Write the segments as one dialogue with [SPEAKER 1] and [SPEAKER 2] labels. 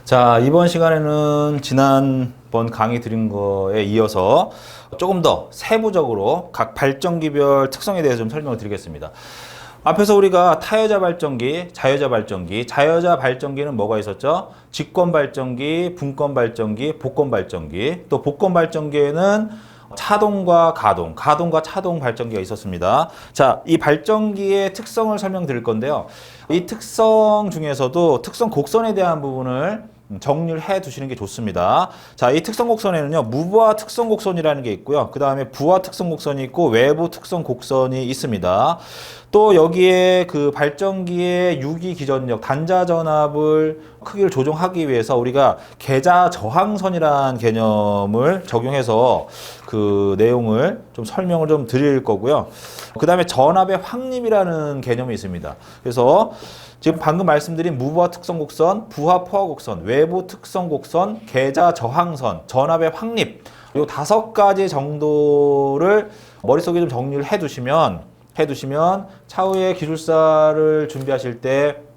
[SPEAKER 1] 자, 이번 시간에는 지난번 강의 드린 거에 이어서 조금 더 세부적으로 각 발전기별 특성에 대해서 좀 설명을 드리겠습니다. 앞에서 우리가 타여자 발전기, 자여자 발전기, 자여자 발전기는 뭐가 있었죠? 직권 발전기, 분권 발전기, 복권 발전기, 또 복권 발전기에는 차동과 가동, 가동과 차동 발전기가 있었습니다. 자, 이 발전기의 특성을 설명드릴 건데요. 이 특성 중에서도 특성 곡선에 대한 부분을 정리를 해 두시는 게 좋습니다. 자, 이 특성 곡선에는요, 무부하 특성 곡선이라는 게 있고요. 그 다음에 부하 특성 곡선이 있고 외부 특성 곡선이 있습니다. 또 여기에 그 발전기의 유기 기전력, 단자 전압을 크기를 조정하기 위해서 우리가 계자 저항선이라는 개념을 적용해서 그 내용을 좀 설명을 좀 드릴 거고요. 그 다음에 전압의 확립이라는 개념이 있습니다. 그래서 지금 방금 말씀드린 무부하 특성 곡선, 부하 포화 곡선, 외부 특성 곡선, 계자 저항선, 전압의 확립, 이 5가지 정도를 머릿속에 좀 정리를 해두시면 차후에 기술사를 준비하실 때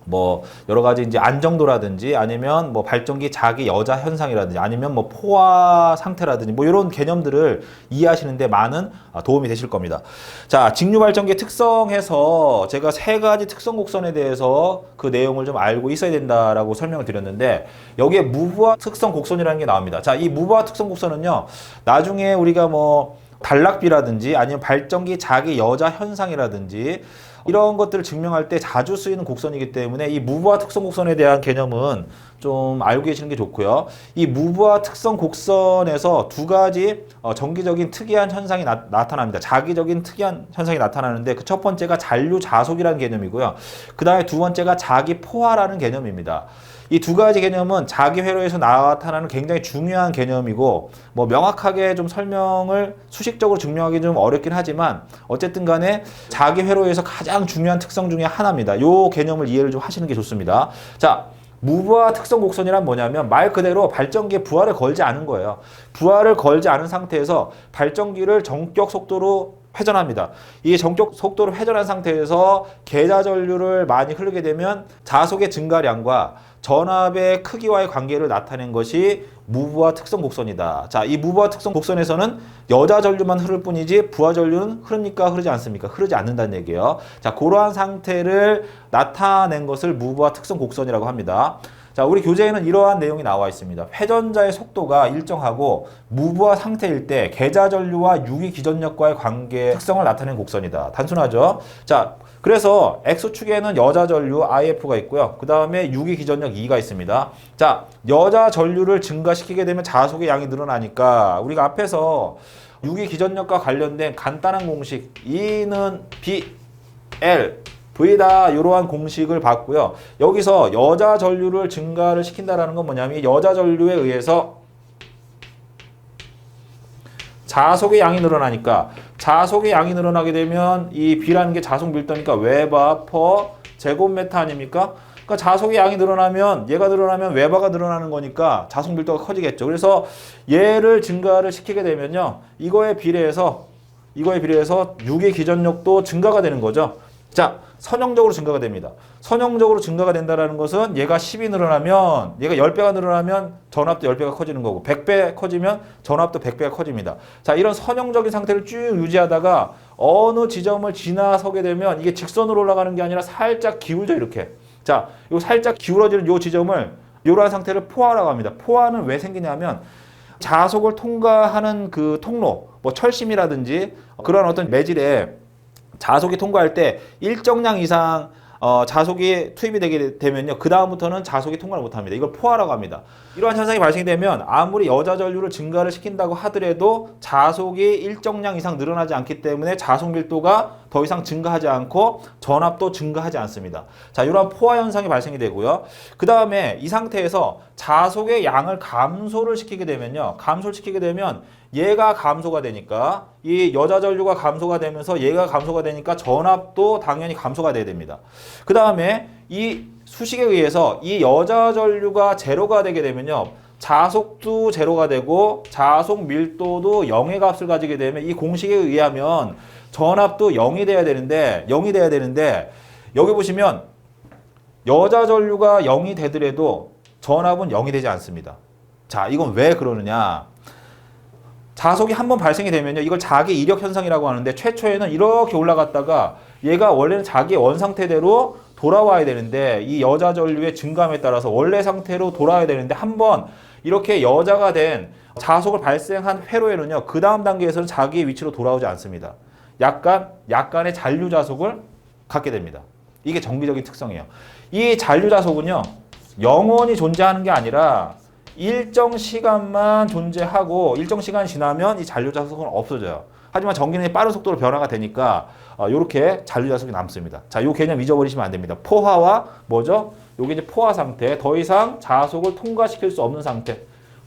[SPEAKER 1] 뭐 여러 가지 이제 안정도라든지 아니면 뭐 발전기 자기 여자 현상이라든지 아니면 뭐 포화 상태라든지 뭐 이런 개념들을 이해하시는데 많은 도움이 되실 겁니다. 자, 직류 발전기의 특성에서 제가 3가지 특성 곡선에 대해서 그 내용을 좀 알고 있어야 된다라고 설명을 드렸는데 여기에 무부하 특성 곡선이라는 게 나옵니다. 자, 이 무부하 특성 곡선은요, 나중에 우리가 뭐 단락비라든지 아니면 발전기 자기 여자 현상이라든지 이런 것들을 증명할 때 자주 쓰이는 곡선이기 때문에 이 무부하 특성 곡선에 대한 개념은 좀 알고 계시는 게 좋고요. 이 무부하 특성 곡선에서 2가지 정기적인 특이한 현상이 나타납니다. 자기적인 특이한 현상이 나타나는데 그 첫 번째가 잔류 자속이라는 개념이고요. 그 다음에 2번째가 자기 포화라는 개념입니다. 이 2가지 개념은 자기 회로에서 나타나는 굉장히 중요한 개념이고 뭐 명확하게 좀 설명을 수식적으로 증명하기 좀 어렵긴 하지만 어쨌든 간에 자기 회로에서 가장 중요한 특성 중에 하나입니다. 이 개념을 이해를 좀 하시는 게 좋습니다. 자, 무부하 특성 곡선이란 뭐냐면 말 그대로 발전기에 부하를 걸지 않은 거예요. 부하를 걸지 않은 상태에서 발전기를 정격 속도로 회전합니다. 이 정격 속도로 회전한 상태에서 계자 전류를 많이 흐르게 되면 자속의 증가량과 전압의 크기와의 관계를 나타낸 것이 무부하 특성 곡선이다. 자, 이 무부하 특성 곡선에서는 여자 전류만 흐를 뿐이지 부하 전류는 흐릅니까? 흐르지 않습니까? 흐르지 않는다는 얘기예요. 자, 그러한 상태를 나타낸 것을 무부하 특성 곡선이라고 합니다. 자, 우리 교재에는 이러한 내용이 나와 있습니다. 회전자의 속도가 일정하고 무부하 상태일 때 계자 전류와 유기 기전력과의 관계 특성을 나타낸 곡선이다. 단순하죠? 자, 그래서 X축에는 여자 전류 IF가 있고요. 그 다음에 유기 기전력 E가 있습니다. 자, 여자 전류를 증가시키게 되면 자속의 양이 늘어나니까 우리가 앞에서 유기 기전력과 관련된 간단한 공식 E는 BL V다 이러한 공식을 봤고요. 여기서 여자 전류를 증가를 시킨다라는 건 뭐냐면 여자 전류에 의해서 자속의 양이 늘어나니까 자속의 양이 늘어나게 되면 이 B라는 게 자속 밀도니까 웨바 퍼 제곱미터 아닙니까? 그러니까 자속의 양이 늘어나면 얘가 늘어나면 웨바가 늘어나는 거니까 자속 밀도가 커지겠죠. 그래서 얘를 증가를 시키게 되면요, 이거에 비례해서 유기 기전력도 증가가 되는 거죠. 자, 선형적으로 증가가 됩니다. 선형적으로 증가가 된다는 것은 얘가 10이 늘어나면, 얘가 10배가 늘어나면 전압도 10배가 커지는 거고 100배 커지면 전압도 100배가 커집니다. 자, 이런 선형적인 상태를 쭉 유지하다가 어느 지점을 지나서게 되면 이게 직선으로 올라가는 게 아니라 살짝 기울죠, 이렇게. 자, 요 살짝 기울어지는 요 지점을, 요러한 상태를 포화라고 합니다. 포화는 왜 생기냐면 자속을 통과하는 그 통로, 뭐 철심이라든지 그런 어떤 매질에 자속이 통과할 때 일정량 이상 자속이 투입이 되게 되면요, 그 다음부터는 자속이 통과를 못합니다. 이걸 포화라고 합니다. 이러한 현상이 발생되면 아무리 여자 전류를 증가를 시킨다고 하더라도 자속이 일정량 이상 늘어나지 않기 때문에 자속 밀도가 더 이상 증가하지 않고 전압도 증가하지 않습니다. 자, 이러한 포화 현상이 발생이 되고요. 그 다음에 이 상태에서 자속의 양을 감소를 시키게 되면요, 감소를 시키게 되면 얘가 감소가 되니까 이 여자 전류가 감소가 되면서 얘가 감소가 되니까 전압도 당연히 감소가 돼야 됩니다. 그 다음에 이 수식에 의해서 이 여자 전류가 제로가 되게 되면요, 자속도 제로가 되고 자속 밀도도 0의 값을 가지게 되면 이 공식에 의하면 전압도 0이 돼야 되는데 여기 보시면 여자 전류가 0이 되더라도 전압은 0이 되지 않습니다. 자, 이건 왜 그러느냐? 자속이 한번 발생이 되면요, 이걸 자기 이력 현상이라고 하는데, 최초에는 이렇게 올라갔다가 얘가 원래는 자기 원 상태대로 돌아와야 되는데, 이 여자 전류의 증감에 따라서 원래 상태로 돌아와야 되는데, 한번 이렇게 여자가 된 자속을 발생한 회로에는요, 그 다음 단계에서는 자기의 위치로 돌아오지 않습니다. 약간의 잔류 자속을 갖게 됩니다. 이게 정기적인 특성이에요. 이 잔류 자속은요, 영원히 존재하는 게 아니라 일정 시간만 존재하고 일정 시간이 지나면 이 잔류 자속은 없어져요. 하지만 전기는 빠른 속도로 변화가 되니까 이렇게 잔류 자속이 남습니다. 자, 이 개념 잊어버리시면 안 됩니다. 포화와 뭐죠? 요게 이제 포화 상태, 더 이상 자속을 통과시킬 수 없는 상태.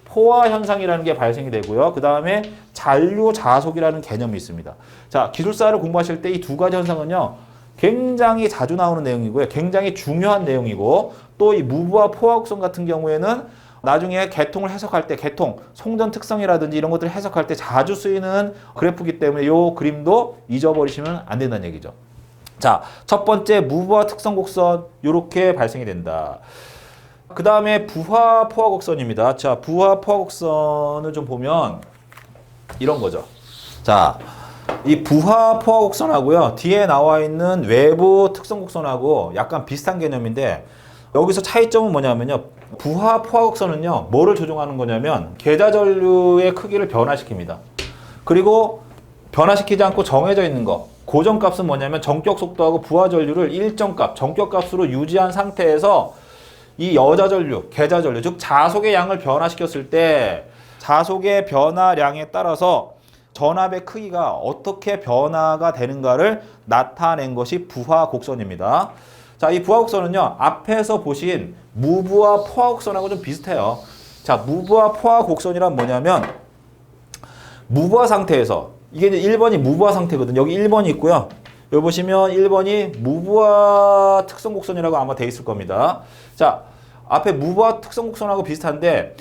[SPEAKER 1] 포화 현상이라는 게 발생이 되고요. 그 다음에 잔류 자속이라는 개념이 있습니다. 자, 기술사를 공부하실 때 이 두 가지 현상은요, 굉장히 자주 나오는 내용이고요. 굉장히 중요한 내용이고, 또 이 무브와 포화 곡선 같은 경우에는 나중에 계통을 해석할 때, 계통, 송전 특성이라든지 이런 것들을 해석할 때 자주 쓰이는 그래프이기 때문에 이 그림도 잊어버리시면 안 된다는 얘기죠. 자, 첫 번째 무브와 특성 곡선 이렇게 발생이 된다. 그 다음에 부하 포화 곡선입니다. 자, 부하 포화 곡선을 좀 보면 이런 거죠. 자, 이 부하 포화 곡선하고요, 뒤에 나와 있는 외부 특성 곡선하고 약간 비슷한 개념인데, 여기서 차이점은 뭐냐면요, 부하 포화 곡선은요, 뭐를 조종하는 거냐면 계좌전류의 크기를 변화시킵니다. 그리고 변화시키지 않고 정해져 있는 거, 고정값은 뭐냐면 정격 속도하고 부하 전류를 일정 값, 정격 값으로 유지한 상태에서 이 여자 전류, 계좌 전류, 즉 자속의 양을 변화시켰을 때 자속의 변화량에 따라서 전압의 크기가 어떻게 변화가 되는가를 나타낸 것이 부하 곡선입니다. 자, 이 부하 곡선은요, 앞에서 보신 무브와 포화 곡선하고 좀 비슷해요. 자, 무브와 포화 곡선이란 뭐냐면, 무브화 상태에서, 이게 이제 1번이 무브화 상태거든요. 여기 1번이 있고요. 여기 보시면 1번이 무브화 특성 곡선이라고 아마 돼 있을 겁니다. 자, 앞에 무브화 특성 곡선하고 비슷한데,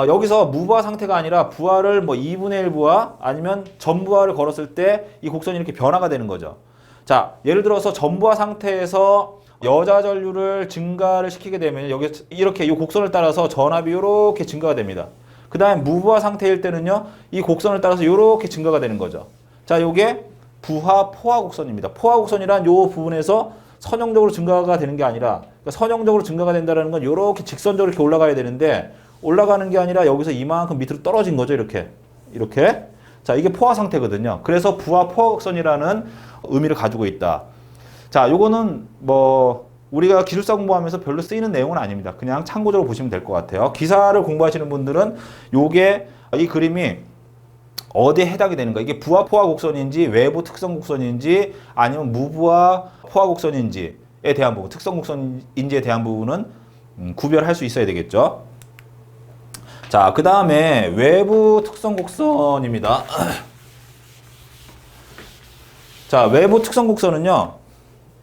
[SPEAKER 1] 여기서 무브화 상태가 아니라 부하를 뭐 2분의 1 부하 아니면 전부하를 걸었을 때 이 곡선이 이렇게 변화가 되는 거죠. 자, 예를 들어서 전부하 상태에서 여자 전류를 증가를 시키게 되면 여기 이렇게 이 곡선을 따라서 전압이 이렇게 증가가 됩니다. 그 다음에 무부하 상태일 때는요, 이 곡선을 따라서 이렇게 증가가 되는 거죠. 자, 요게 부하 포화 곡선입니다. 포화 곡선이란 요 부분에서 선형적으로 증가가 되는 게 아니라, 그러니까 선형적으로 증가가 된다는 건 이렇게 직선적으로 이렇게 올라가야 되는데, 올라가는 게 아니라 여기서 이만큼 밑으로 떨어진 거죠. 이렇게. 자, 이게 포화 상태거든요. 그래서 부하 포화 곡선이라는 의미를 가지고 있다. 자, 요거는 뭐 우리가 기술사 공부하면서 별로 쓰이는 내용은 아닙니다. 그냥 참고적으로 보시면 될 것 같아요. 기사를 공부하시는 분들은 요게, 이 그림이 어디에 해당이 되는가, 이게 부하 포화 곡선인지 외부 특성 곡선인지 아니면 무부하 포화 곡선인지에 대한 부분, 특성 곡선인지에 대한 부분은 구별할 수 있어야 되겠죠. 자, 그 다음에 외부 특성 곡선입니다. 자, 외부 특성 곡선은요,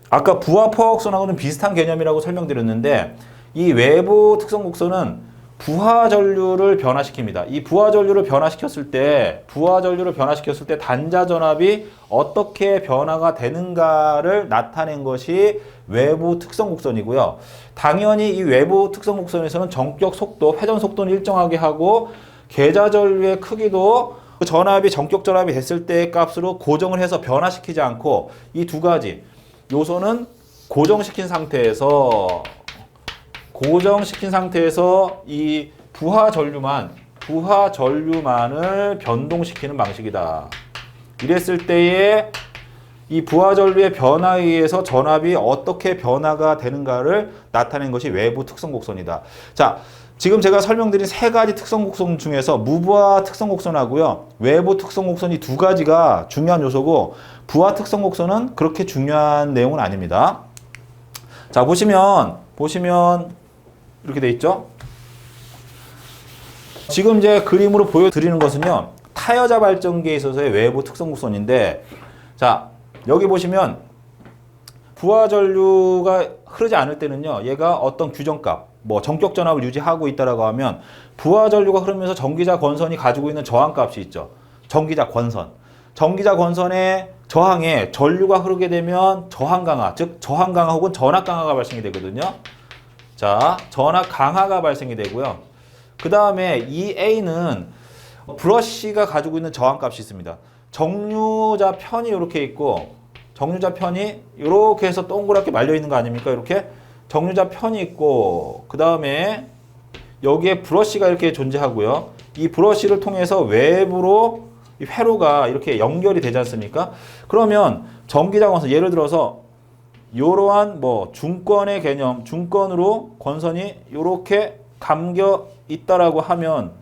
[SPEAKER 1] 아까 부하 포화 곡선하고 좀 비슷한 개념이라고 설명드렸는데, 이 외부 특성 곡선은 부하 전류를 변화시킵니다. 이 부하 전류를 변화시켰을 때 단자 전압이 어떻게 변화가 되는가를 나타낸 것이 외부 특성 곡선이고요. 당연히 이 외부 특성 곡선에서는 정격 속도, 회전 속도는 일정하게 하고 계좌 전류의 크기도 전압이 정격 전압이 됐을 때의 값으로 고정을 해서 변화시키지 않고, 이 두 가지 요소는 고정시킨 상태에서 이 부하 전류만을 변동시키는 방식이다. 이랬을 때에 이 부하 전류의 변화에 의해서 전압이 어떻게 변화가 되는가를 나타낸 것이 외부 특성 곡선이다. 자, 지금 제가 설명드린 세 가지 특성 곡선 중에서 무부하 특성 곡선하고요, 외부 특성 곡선이 두 가지가 중요한 요소고, 부하 특성 곡선은 그렇게 중요한 내용은 아닙니다. 자, 보시면 이렇게 돼 있죠? 지금 이제 그림으로 보여드리는 것은요, 타여자 발전기에 있어서의 외부 특성 곡선인데, 자, 여기 보시면 부하 전류가 흐르지 않을 때는요, 얘가 어떤 규정값, 뭐 정격 전압을 유지하고 있다라고 하면, 부하 전류가 흐르면서 전기자 권선이 가지고 있는 저항값이 있죠. 전기자 권선의 저항에 전류가 흐르게 되면 저항 강화, 즉 저항 강화 혹은 전압 강화가 발생이 되거든요. 자, 전압 강하가 발생이 되고요. 그 다음에 이 A는 브러쉬가 가지고 있는 저항값이 있습니다. 정류자 편이 이렇게 있고 정류자 편이 이렇게 해서 동그랗게 말려 있는 거 아닙니까? 이렇게 정류자 편이 있고 그 다음에 여기에 브러쉬가 이렇게 존재하고요. 이 브러쉬를 통해서 외부로 이 회로가 이렇게 연결이 되지 않습니까? 그러면 전기자 권선 예를 들어서 이러한 뭐 중권의 개념, 중권으로 권선이 이렇게 감겨 있다라고 하면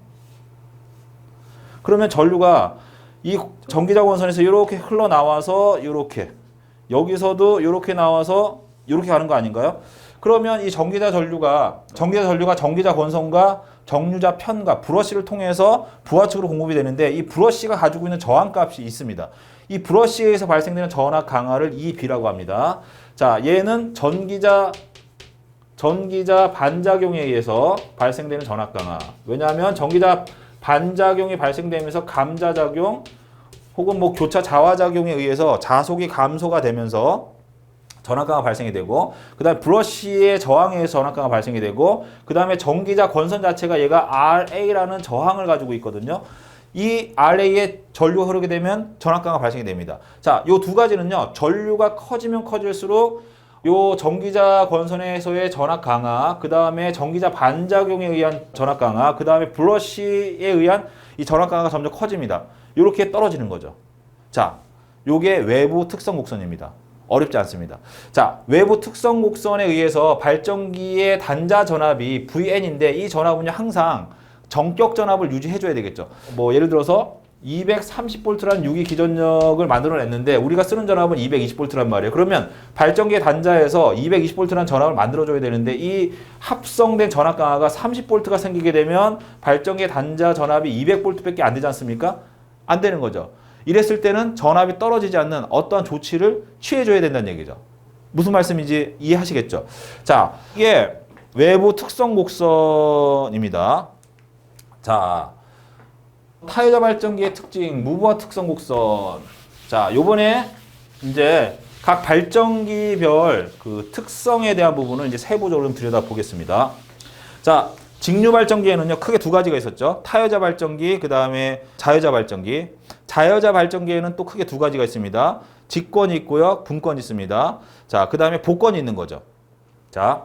[SPEAKER 1] 그러면 전류가 이 전기자 권선에서 이렇게 흘러나와서 이렇게 여기서도 이렇게 나와서 이렇게 가는 거 아닌가요? 그러면 이 전기자 전류가 전기자 권선과 정류자 편과 브러쉬를 통해서 부하측으로 공급이 되는데 이 브러쉬가 가지고 있는 저항값이 있습니다. 이 브러쉬에서 발생되는 전압 강하를 EB라고 합니다. 자, 얘는 전기자 반작용에 의해서 발생되는 전압 강하. 왜냐하면 전기자 반작용이 발생되면서 감자작용 혹은 뭐 교차 자화작용에 의해서 자속이 감소가 되면서 전압강화 발생이 되고 그 다음에 브러쉬의 저항에 의해서 전압강화 발생이 되고 그 다음에 전기자 권선 자체가 얘가 RA라는 저항을 가지고 있거든요. 이 RA에 전류가 흐르게 되면 전압강화 발생이 됩니다. 자, 요 두 가지는요. 전류가 커지면 커질수록 요 전기자 권선에서의 전압 강화, 그 다음에 전기자 반작용에 의한 전압 강화, 그 다음에 브러쉬에 의한 이 전압 강화가 점점 커집니다. 이렇게 떨어지는 거죠. 자, 요게 외부 특성 곡선입니다. 어렵지 않습니다. 자, 외부 특성 곡선에 의해서 발전기의 단자 전압이 Vn인데 이 전압은요 항상 정격 전압을 유지해줘야 되겠죠. 뭐 예를 들어서 230V라는 유기 기전력을 만들어냈는데 우리가 쓰는 전압은 220V란 말이에요. 그러면 발전기의 단자에서 220V라는 전압을 만들어줘야 되는데 이 합성된 전압 강화가 30V가 생기게 되면 발전기의 단자 전압이 200V밖에 안 되지 않습니까? 안 되는 거죠. 이랬을 때는 전압이 떨어지지 않는 어떠한 조치를 취해줘야 된다는 얘기죠. 무슨 말씀인지 이해하시겠죠? 자, 이게 외부 특성 곡선입니다. 자, 타여자 발전기의 특징, 무브화 특성 곡선. 자, 요번에 이제 각 발전기별 그 특성에 대한 부분을 이제 세부적으로 좀 들여다보겠습니다. 자, 직류 발전기에는요, 크게 두 가지가 있었죠. 타여자 발전기, 그 다음에 자여자 발전기. 자여자 발전기에는 또 크게 두 가지가 있습니다. 직권이 있고요, 분권이 있습니다. 자, 그 다음에 복권이 있는 거죠. 자,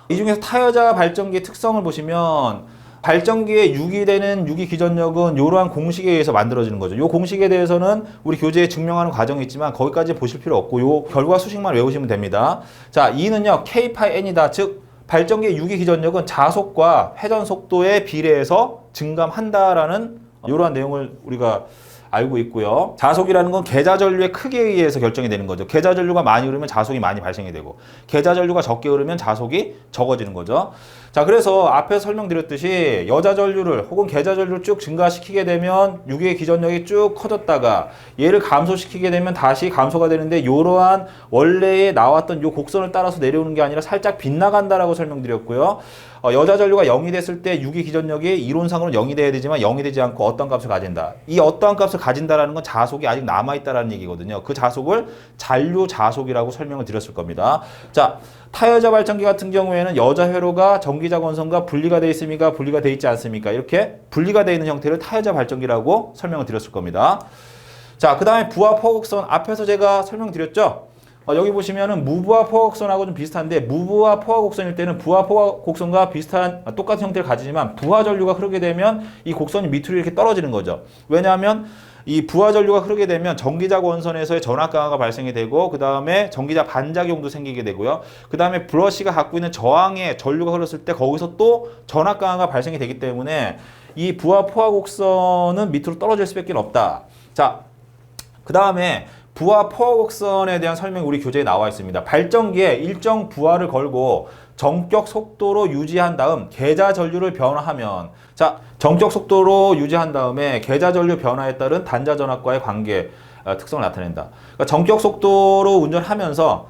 [SPEAKER 1] 이 중에서 타여자 발전기의 특성을 보시면 발전기에 유기되는 유기 기전력은 이러한 공식에 의해서 만들어지는 거죠. 이 공식에 대해서는 우리 교재에 증명하는 과정이 있지만 거기까지 보실 필요 없고 이 결과 수식만 외우시면 됩니다. 자, E는요, K-N이다. 즉, 발전기의 유기 기전력은 자속과 회전 속도에 비례해서 증감한다라는 이러한 내용을 우리가 알고 있고요. 자속이라는 건 계자 전류의 크기에 의해서 결정이 되는 거죠. 계자 전류가 많이 흐르면 자속이 많이 발생이 되고 계자 전류가 적게 흐르면 자속이 적어지는 거죠. 자, 그래서 앞에서 설명드렸듯이 여자 전류를 혹은 계자 전류를 쭉 증가시키게 되면 유기의 기전력이 쭉 커졌다가 얘를 감소시키게 되면 다시 감소가 되는데 이러한 원래에 나왔던 요 곡선을 따라서 내려오는 게 아니라 살짝 빗나간다라고 설명드렸고요. 여자 전류가 0이 됐을 때 유기 기전력이 이론상으로는 0이 돼야 되지만 0이 되지 않고 어떤 값을 가진다. 이 어떠한 값을 가진다라는 건 자속이 아직 남아있다라는 얘기거든요. 그 자속을 잔류 자속이라고 설명을 드렸을 겁니다. 자, 타여자 발전기 같은 경우에는 여자 회로가 전기자 권선과 분리가 되어 있습니까? 분리가 되어 있지 않습니까? 이렇게 분리가 되어 있는 형태를 타여자 발전기라고 설명을 드렸을 겁니다. 자, 그 다음에 부하 포곡선 앞에서 제가 설명드렸죠? 여기 보시면은 무부하 포화곡선하고 좀 비슷한데 무부하 포화곡선일 때는 부하 포화곡선과 비슷한 똑같은 형태를 가지지만 부하 전류가 흐르게 되면 이 곡선이 밑으로 이렇게 떨어지는 거죠. 왜냐하면 이 부하 전류가 흐르게 되면 전기자 권선에서의 전압 강화가 발생이 되고 그 다음에 전기자 반작용도 생기게 되고요. 그 다음에 브러쉬가 갖고 있는 저항에 전류가 흘렀을 때 거기서 또 전압 강화가 발생이 되기 때문에 이 부하 포화곡선은 밑으로 떨어질 수밖에 없다. 자, 그 다음에 부하 포화곡선에 대한 설명이 우리 교재에 나와 있습니다. 발전기에 일정 부하를 걸고 정격 속도로 유지한 다음 계자 전류를 변화하면 자, 정격 속도로 유지한 다음에 계자 전류 변화에 따른 단자 전압과의 관계 특성을 나타낸다. 그러니까 정격 속도로 운전하면서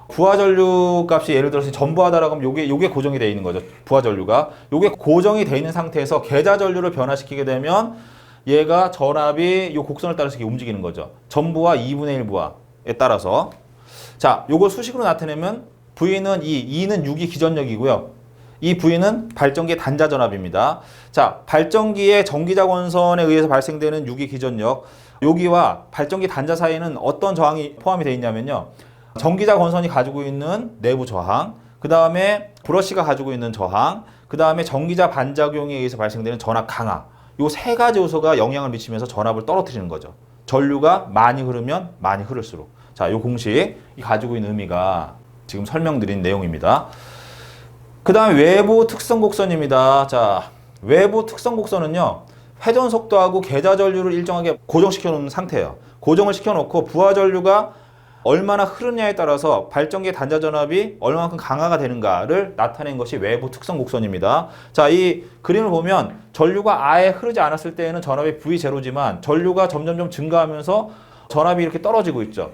[SPEAKER 1] 부하 전류 값이 예를 들어서 전부하다라고 하면 요게 고정이 되어 있는 거죠. 부하 전류가 요게 고정이 되어 있는 상태에서 계자 전류를 변화시키게 되면 얘가 전압이 이 곡선을 따라서 이렇게 움직이는 거죠. 전부하 2분의 1 부하에 따라서. 자, 요걸 수식으로 나타내면 V는 2는 유기 기전력이고요. 이 V는 발전기의 단자 전압입니다. 자, 발전기의 전기자 권선에 의해서 발생되는 유기 기전력, 여기와 발전기 단자 사이에는 어떤 저항이 포함이 되어 있냐면요. 전기자 권선이 가지고 있는 내부 저항, 그 다음에 브러쉬가 가지고 있는 저항, 그 다음에 전기자 반작용에 의해서 발생되는 전압 강하, 요 세 가지 요소가 영향을 미치면서 전압을 떨어뜨리는 거죠. 전류가 많이 흐르면 많이 흐를수록. 자, 요 공식이 가지고 있는 의미가 지금 설명드린 내용입니다. 그 다음에 외부 특성 곡선입니다. 자, 외부 특성 곡선은요, 회전 속도하고 계좌 전류를 일정하게 고정시켜 놓은 상태예요. 고정을 시켜 놓고 부하 전류가 얼마나 흐르냐에 따라서 발전기의 단자 전압이 얼마만큼 강화가 되는가를 나타낸 것이 외부 특성 곡선입니다. 자, 이 그림을 보면 전류가 아예 흐르지 않았을 때에는 전압이 V0지만 전류가 점점점 증가하면서 전압이 이렇게 떨어지고 있죠.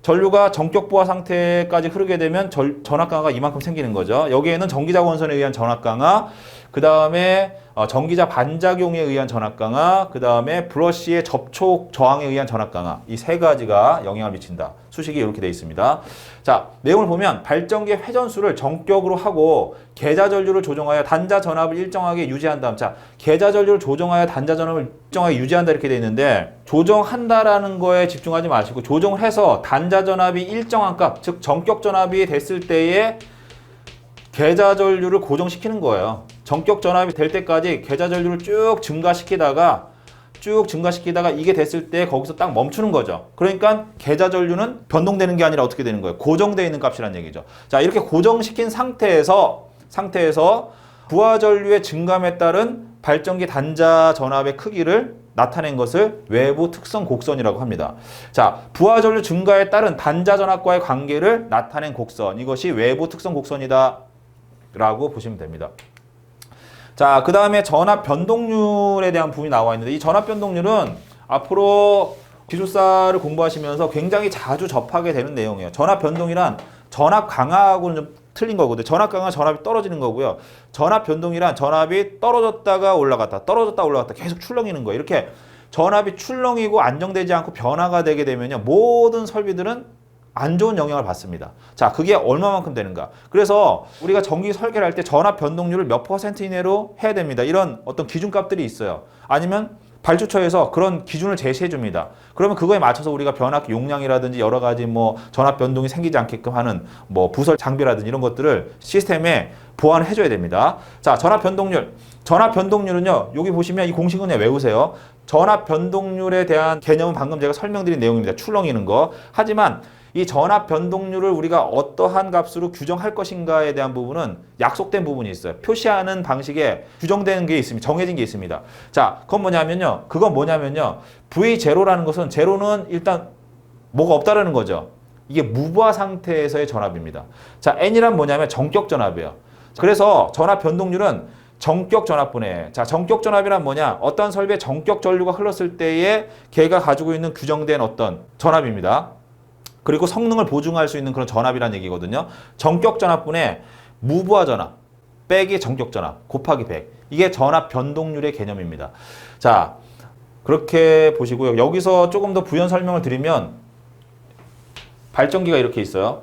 [SPEAKER 1] 전류가 전격 부하 상태까지 흐르게 되면 전압 강화가 이만큼 생기는 거죠. 여기에는 전기자 권선에 의한 전압 강화, 그 다음에 전기자 반작용에 의한 전압 강화, 그 다음에 브러쉬의 접촉 저항에 의한 전압 강화, 이 세 가지가 영향을 미친다. 수식이 이렇게 되어 있습니다. 자, 내용을 보면 발전기의 회전수를 전격으로 하고 계좌 전류를 조정하여 단자 전압을 일정하게 유지한 다음, 자, 계좌 전류를 조정하여 단자 전압을 일정하게 유지한다 이렇게 되어 있는데, 조정한다라는 거에 집중하지 마시고 조정을 해서 단자 전압이 일정한 값, 즉 전격 전압이 됐을 때에 계좌 전류를 고정시키는 거예요. 전격 전압이 될 때까지 계좌 전류를 쭉 증가시키다가 이게 됐을 때 거기서 딱 멈추는 거죠. 그러니까 계좌 전류는 변동되는 게 아니라 어떻게 되는 거예요? 고정되어 있는 값이라는 얘기죠. 자, 이렇게 고정시킨 상태에서 부하 전류의 증감에 따른 발전기 단자 전압의 크기를 나타낸 것을 외부 특성 곡선이라고 합니다. 자, 부하 전류 증가에 따른 단자 전압과의 관계를 나타낸 곡선, 이것이 외부 특성 곡선이다 라고 보시면 됩니다. 자, 그 다음에 전압 변동률에 대한 부분이 나와 있는데, 이 전압 변동률은 앞으로 기술사를 공부하시면서 굉장히 자주 접하게 되는 내용이에요. 전압 변동이란 전압 강하고는 좀 틀린 거거든요. 전압 강하 전압이 떨어지는 거고요. 전압 변동이란 전압이 떨어졌다가 올라갔다 계속 출렁이는 거예요. 이렇게 전압이 출렁이고 안정되지 않고 변화가 되게 되면요, 모든 설비들은 안 좋은 영향을 받습니다. 자, 그게 얼마만큼 되는가? 그래서 우리가 전기 설계를 할 때 전압 변동률을 몇 % 이내로 해야 됩니다. 이런 어떤 기준값들이 있어요. 아니면 발주처에서 그런 기준을 제시해 줍니다. 그러면 그거에 맞춰서 우리가 변압기 용량이라든지 여러 가지 뭐 전압 변동이 생기지 않게끔 하는 뭐 부설 장비라든지 이런 것들을 시스템에 보완을 해줘야 됩니다. 자, 전압 변동률. 전압 변동률은요, 여기 보시면 이 공식은 그냥 외우세요. 전압 변동률에 대한 개념은 방금 제가 설명드린 내용입니다. 출렁이는 거. 하지만 이 전압 변동률을 우리가 어떠한 값으로 규정할 것인가에 대한 부분은 약속된 부분이 있어요. 표시하는 방식에 규정된 게 있습니다. 정해진 게 있습니다. 자, 그건 뭐냐면요. V0라는 것은, 제로는 일단 뭐가 없다라는 거죠. 이게 무부하 상태에서의 전압입니다. 자, N이란 뭐냐면 전격 전압이에요. 그래서 전압 변동률은 전격 전압분해. 자, 전격 전압이란 뭐냐? 어떤 설비에 전격 전류가 흘렀을 때에 걔가 가지고 있는 규정된 어떤 전압입니다. 그리고 성능을 보증할 수 있는 그런 전압이라는 얘기거든요. 전격 전압분의 무부하 전압 빼기 전격 전압 곱하기 100. 이게 전압 변동률의 개념입니다. 자, 그렇게 보시고요. 여기서 조금 더 부연 설명을 드리면, 발전기가 이렇게 있어요.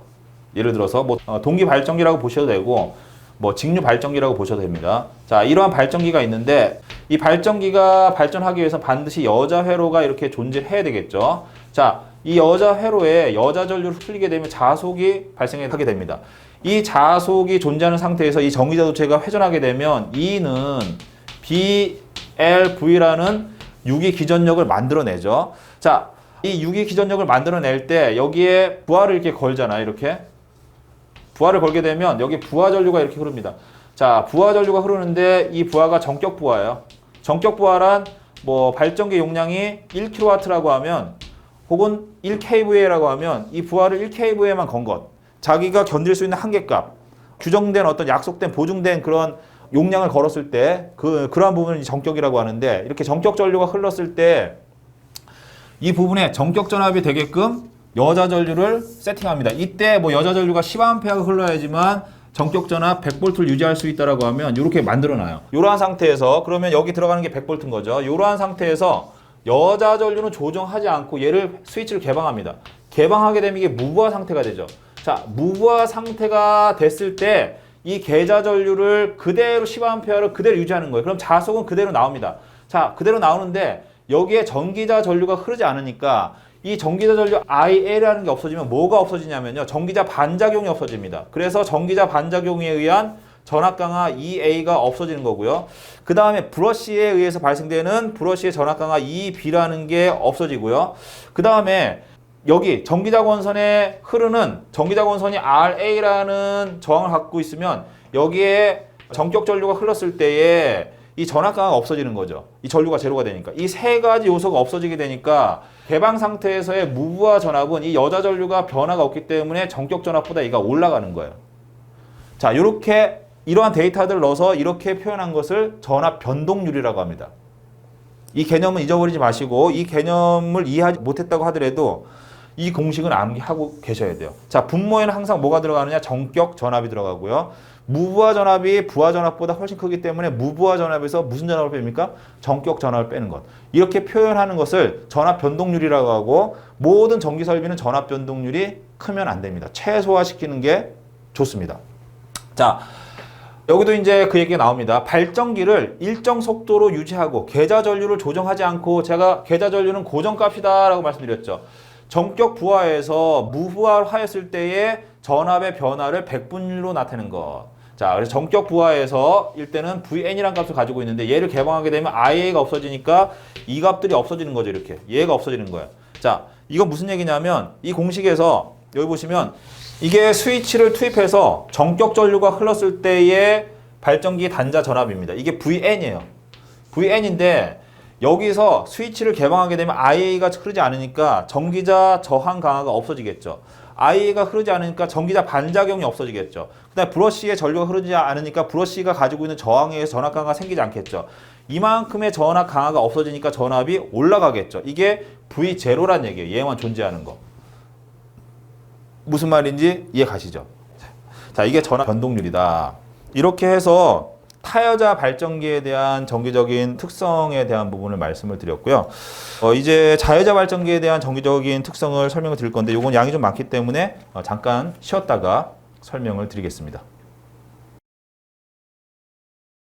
[SPEAKER 1] 예를 들어서 뭐 동기 발전기라고 보셔도 되고 뭐 직류 발전기라고 보셔도 됩니다. 자, 이러한 발전기가 있는데, 이 발전기가 발전하기 위해서 반드시 여자 회로가 이렇게 존재해야 되겠죠. 자, 이 여자 회로에 여자 전류를 흘리게 되면 자속이 발생하게 됩니다. 이 자속이 존재하는 상태에서 이 전기자동차가 회전하게 되면 E는 BLV라는 유기 기전력을 만들어내죠. 자, 이 유기 기전력을 만들어낼 때 여기에 부하를 이렇게 걸잖아요. 이렇게 부하를 걸게 되면 여기 부하 전류가 이렇게 흐릅니다. 자, 부하 전류가 흐르는데 이 부하가 전격 부하예요. 전격 부하란 뭐 발전기 용량이 1kW라고 하면, 혹은 1kVA라고 하면 이 부하를 1kVA만 건 것, 자기가 견딜 수 있는 한계값, 규정된 어떤 약속된 보증된 그런 용량을 걸었을 때 그러한 부분을 전격이라고 하는데, 이렇게 전격 전류가 흘렀을 때 이 부분에 전격 전압이 되게끔 여자 전류를 세팅합니다. 이때 뭐 여자 전류가 10A가 흘러야지만 전격 전압 100V를 유지할 수 있다라고 하면 이렇게 만들어놔요. 이러한 상태에서, 그러면 여기 들어가는 게 100V인 거죠. 이러한 상태에서 여자 전류는 조정하지 않고 얘를 스위치를 개방합니다. 개방하게 되면 이게 무부하 상태가 되죠. 자, 무부하 상태가 됐을 때 이 계좌 전류를 그대로 10A를 그대로 유지하는 거예요. 그럼 자속은 그대로 나옵니다. 자, 그대로 나오는데 여기에 전기자 전류가 흐르지 않으니까 이 전기자 전류 IL이라는 게 없어지면 뭐가 없어지냐면요. 전기자 반작용이 없어집니다. 그래서 전기자 반작용에 의한 전압 강하 EA가 없어지는 거고요. 그 다음에 브러쉬에 의해서 발생되는 브러쉬의 전압 강하 EB라는 게 없어지고요. 그 다음에 여기 전기자 권선에 흐르는 전기자 권선이 RA라는 저항을 갖고 있으면 여기에 전격 전류가 흘렀을 때에 이 전압 강하가 없어지는 거죠. 이 전류가 제로가 되니까. 이 세 가지 요소가 없어지게 되니까 개방 상태에서의 무부하 전압은 이 여자 전류가 변화가 없기 때문에 전격 전압보다 이가 올라가는 거예요. 자, 이렇게 이러한 데이터들을 넣어서 이렇게 표현한 것을 전압 변동률이라고 합니다. 이 개념은 잊어버리지 마시고 이 개념을 이해하지 못했다고 하더라도 이 공식은 암기하고 계셔야 돼요. 자, 분모에는 항상 뭐가 들어가느냐? 전격 전압이 들어가고요. 무부하 전압이 부하 전압보다 훨씬 크기 때문에 무부하 전압에서 무슨 전압을 뺍니까? 전격 전압을 빼는 것. 이렇게 표현하는 것을 전압 변동률이라고 하고 모든 전기 설비는 전압 변동률이 크면 안 됩니다. 최소화시키는 게 좋습니다. 자, 여기도 이제 그 얘기가 나옵니다. 발전기를 일정 속도로 유지하고 계좌 전류를 조정하지 않고 제가 계좌 전류는 고정값이다라고 말씀드렸죠. 전격 부하에서 무부하화했을 때의 전압의 변화를 백분율로 나타내는 것. 자, 그래서 전격 부하에서 일때는 VN이라는 값을 가지고 있는데 얘를 개방하게 되면 IA가 없어지니까 이 값들이 없어지는 거죠. 이렇게. 얘가 없어지는 거예요. 자, 이건 무슨 얘기냐면 이 공식에서 여기 보시면 이게 스위치를 투입해서 전격 전류가 흘렀을 때의 발전기 단자 전압입니다. 이게 VN이에요. VN인데 여기서 스위치를 개방하게 되면 IA가 흐르지 않으니까 전기자 저항 강화가 없어지겠죠. IA가 흐르지 않으니까 전기자 반작용이 없어지겠죠. 그다음에 브러쉬에 전류가 흐르지 않으니까 브러쉬가 가지고 있는 저항에 의해서 전압 강화가 생기지 않겠죠. 이만큼의 전압 강화가 없어지니까 전압이 올라가겠죠. 이게 V0란 얘기예요. 얘만 존재하는 거. 무슨 말인지 이해 가시죠? 자, 이게 전압 변동률이다. 이렇게 해서 타여자 발전기에 대한 정기적인 특성에 대한 부분을 말씀을 드렸고요. 이제 자여자 발전기에 대한 정기적인 특성을 설명을 드릴 건데 이건 양이 좀 많기 때문에 잠깐 쉬었다가 설명을 드리겠습니다.